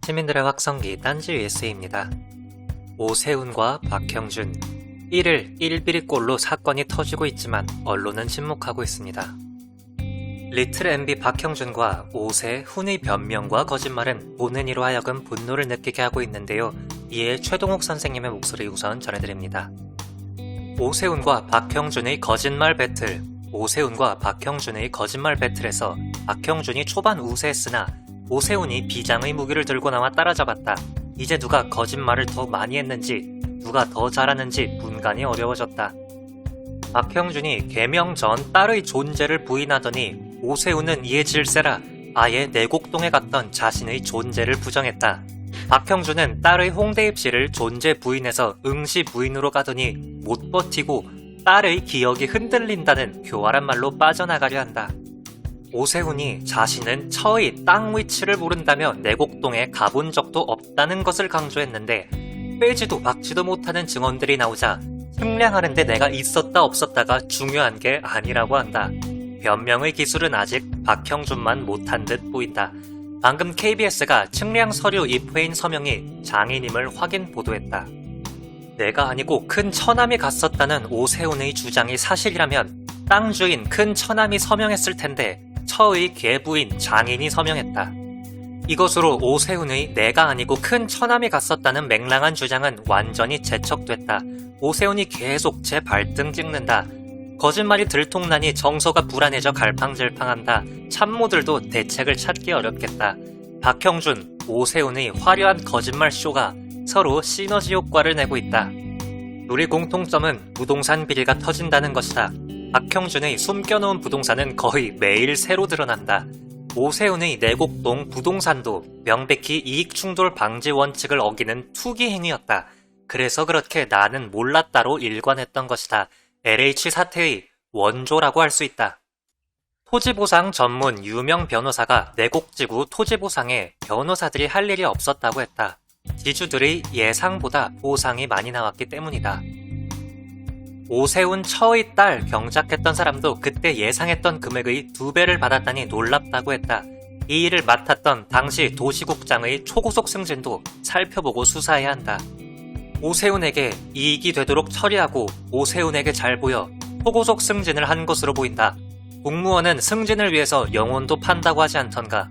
시민들의 확성기 딴지 USA입니다. 오세훈과 박형준 1일 1비리꼴로 사건이 터지고 있지만 언론은 침묵하고 있습니다. 리틀 MB 박형준과 오세훈의 변명과 거짓말은 보는 이로 하여금 분노를 느끼게 하고 있는데요. 이에 최동욱 선생님의 목소리 우선 전해드립니다. 오세훈과 박형준의 거짓말 배틀. 오세훈과 박형준의 거짓말 배틀에서 박형준이 초반 우세했으나 오세훈이 비장의 무기를 들고 나와 따라잡았다. 이제 누가 거짓말을 더 많이 했는지, 누가 더 잘하는지 분간이 어려워졌다. 박형준이 개명 전 딸의 존재를 부인하더니 오세훈은 이에 질세라 아예 내곡동에 갔던 자신의 존재를 부정했다. 박형준은 딸의 홍대 입시를 존재 부인해서 응시 부인으로 가더니 못 버티고 딸의 기억이 흔들린다는 교활한 말로 빠져나가려 한다. 오세훈이 자신은 처의 땅 위치를 모른다며 내곡동에 가본 적도 없다는 것을 강조했는데 빼지도 박지도 못하는 증언들이 나오자 측량하는데 내가 있었다 없었다가 중요한 게 아니라고 한다. 변명의 기술은 아직 박형준만 못한 듯 보인다. 방금 KBS가 측량 서류 입회인 서명이 장인임을 확인 보도했다. 내가 아니고 큰 처남이 갔었다는 오세훈의 주장이 사실이라면 땅 주인 큰 처남이 서명했을 텐데 처의 계부인 장인이 서명했다. 이것으로 오세훈의 내가 아니고 큰 처남이 갔었다는 맹랑한 주장은 완전히 재척됐다. 오세훈이 계속 제 발등 찍는다. 거짓말이 들통나니 정서가 불안해져 갈팡질팡한다. 참모들도 대책을 찾기 어렵겠다. 박형준, 오세훈의 화려한 거짓말 쇼가 서로 시너지 효과를 내고 있다. 우리 공통점은 부동산 비리가 터진다는 것이다. 박형준의 숨겨놓은 부동산은 거의 매일 새로 드러난다. 오세훈의 내곡동 부동산도 명백히 이익충돌 방지 원칙을 어기는 투기 행위였다. 그래서 그렇게 나는 몰랐다로 일관했던 것이다. LH 사태의 원조라고 할 수 있다. 토지보상 전문 유명 변호사가 내곡지구 토지보상에 변호사들이 할 일이 없었다고 했다. 지주들의 예상보다 보상이 많이 나왔기 때문이다. 오세훈 처의 딸 경작했던 사람도 그때 예상했던 금액의 2배를 받았다니 놀랍다고 했다. 이 일을 맡았던 당시 도시국장의 초고속 승진도 살펴보고 수사해야 한다. 오세훈에게 이익이 되도록 처리하고 오세훈에게 잘 보여 초고속 승진을 한 것으로 보인다. 공무원은 승진을 위해서 영혼도 판다고 하지 않던가.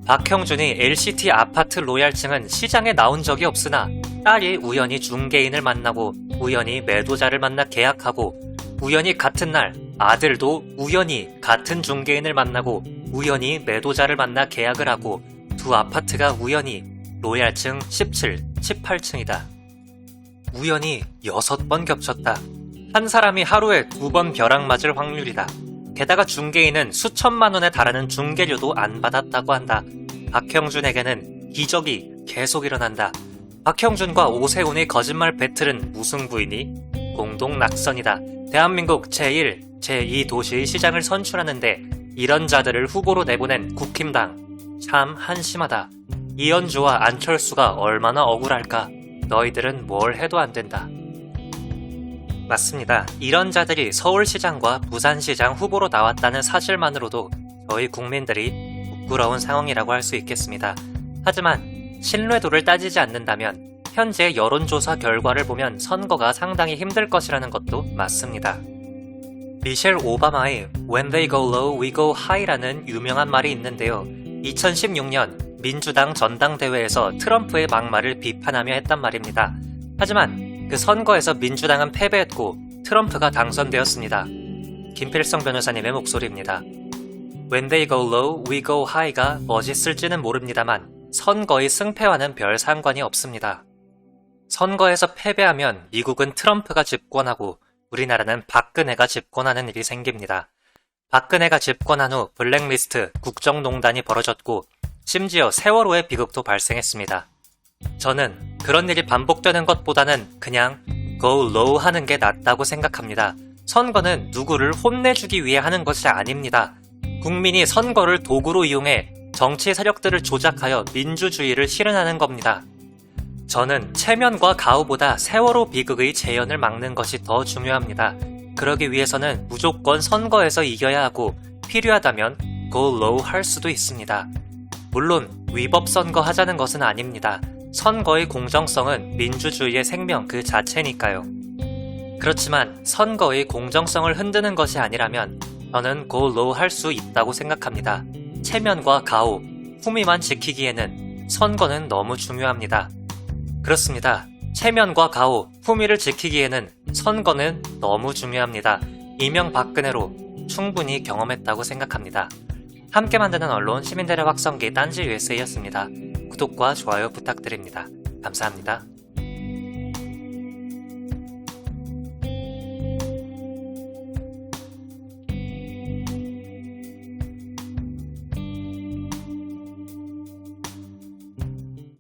박형준이 LCT 아파트 로얄층은 시장에 나온 적이 없으나 딸이 우연히 중개인을 만나고 우연히 매도자를 만나 계약하고 우연히 같은 날 아들도 우연히 같은 중개인을 만나고 우연히 매도자를 만나 계약을 하고 두 아파트가 우연히 로얄층 17, 18층이다. 우연히 6번 겹쳤다. 한 사람이 하루에 2번 벼락 맞을 확률이다. 게다가 중개인은 수천만 원에 달하는 중개료도 안 받았다고 한다. 박형준에게는 기적이 계속 일어난다. 박형준과 오세훈의 거짓말 배틀은 무승부이니 공동 낙선이다. 대한민국 제1, 제2 도시의 시장을 선출하는데 이런 자들을 후보로 내보낸 국힘당. 참 한심하다. 이현주와 안철수가 얼마나 억울할까. 너희들은 뭘 해도 안 된다. 맞습니다. 이런 자들이 서울시장과 부산시장 후보로 나왔다는 사실만으로도 저희 국민들이 부끄러운 상황이라고 할 수 있겠습니다. 하지만 신뢰도를 따지지 않는다면 현재 여론조사 결과를 보면 선거가 상당히 힘들 것이라는 것도 맞습니다. 미셸 오바마의 When they go low, we go high라는 유명한 말이 있는데요. 2016년 민주당 전당대회에서 트럼프의 막말을 비판하며 했단 말입니다. 하지만 그 선거에서 민주당은 패배했고 트럼프가 당선되었습니다. 김필성 변호사님의 목소리입니다. When they go low, we go high가 멋있을지는 모릅니다만 선거의 승패와는 별 상관이 없습니다. 선거에서 패배하면 미국은 트럼프가 집권하고 우리나라는 박근혜가 집권하는 일이 생깁니다. 박근혜가 집권한 후 블랙리스트, 국정농단이 벌어졌고 심지어 세월호의 비극도 발생했습니다. 저는 그런 일이 반복되는 것보다는 그냥 go low 하는 게 낫다고 생각합니다. 선거는 누구를 혼내주기 위해 하는 것이 아닙니다. 국민이 선거를 도구로 이용해 정치 세력들을 조작하여 민주주의를 실현하는 겁니다. 저는 체면과 가오보다 세월호 비극의 재현을 막는 것이 더 중요합니다. 그러기 위해서는 무조건 선거에서 이겨야 하고 필요하다면 go low 할 수도 있습니다. 물론 위법 선거 하자는 것은 아닙니다. 선거의 공정성은 민주주의의 생명 그 자체니까요. 그렇지만 선거의 공정성을 흔드는 것이 아니라면 저는 go low 할 수 있다고 생각합니다. 체면과 가오, 품위만 지키기에는 선거는 너무 중요합니다. 그렇습니다. 체면과 가오, 품위를 지키기에는 선거는 너무 중요합니다. 이명박근혜로 충분히 경험했다고 생각합니다. 함께 만드는 언론 시민들의 확성기 딴지 USA였습니다. 구독과 좋아요 부탁드립니다. 감사합니다.